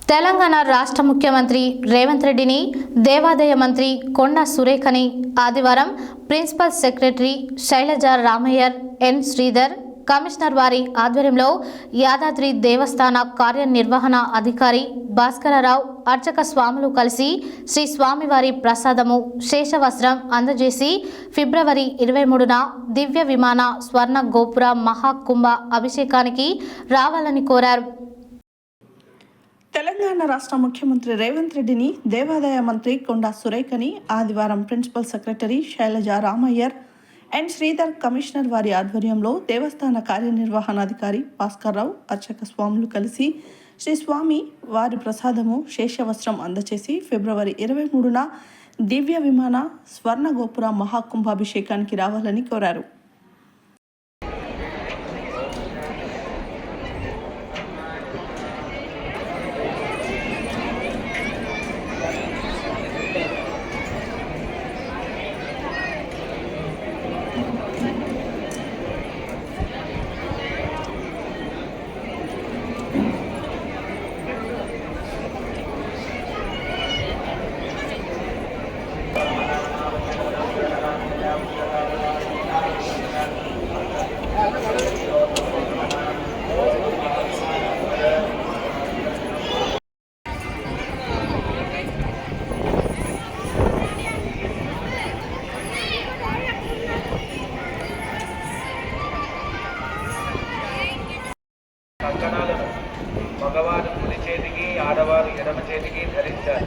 తెలంగాణ రాష్ట్ర ముఖ్యమంత్రి రేవంత్ రెడ్డిని దేవాదాయ మంత్రి కొండా సురేఖని ఆదివారం ప్రిన్సిపల్ సెక్రటరీ శైలజ రామయ్యర్ ఎన్ శ్రీధర్ కమిషనర్ వారి ఆధ్వర్యంలో యాదాద్రి దేవస్థాన కార్యనిర్వహణ అధికారి భాస్కరరావు అర్చక స్వాములు కలిసి శ్రీ స్వామివారి ప్రసాదము శేషవస్త్రం అందజేసి ఫిబ్రవరి 23న దివ్య విమాన స్వర్ణ గోపుర మహాకుంభ అభిషేకానికి రావాలని కోరారు. తెలంగాణ రాష్ట్ర ముఖ్యమంత్రి రేవంత్ రెడ్డిని దేవాదాయ మంత్రి కొండా సురేఖని ఆదివారం principal secretary Shailaja Ramayyar and Sridhar commissioner వారి ఆధ్వర్యంలో దేవస్థాన కార్యనిర్వహణాధికారి భాస్కర్రావు అర్చక స్వాములు కలిసి శ్రీ స్వామి వారి ప్రసాదము శేషవస్త్రం అందచేసి ఫిబ్రవరి 23న దివ్య విమాన స్వర్ణ గోపుర మహాకుంభాభిషేకానికి రావాలని కోరారు. కంకణాలను మగవారు కుడి చేతికి ఆడవారు ఎడమ చేతికి ధరించారు.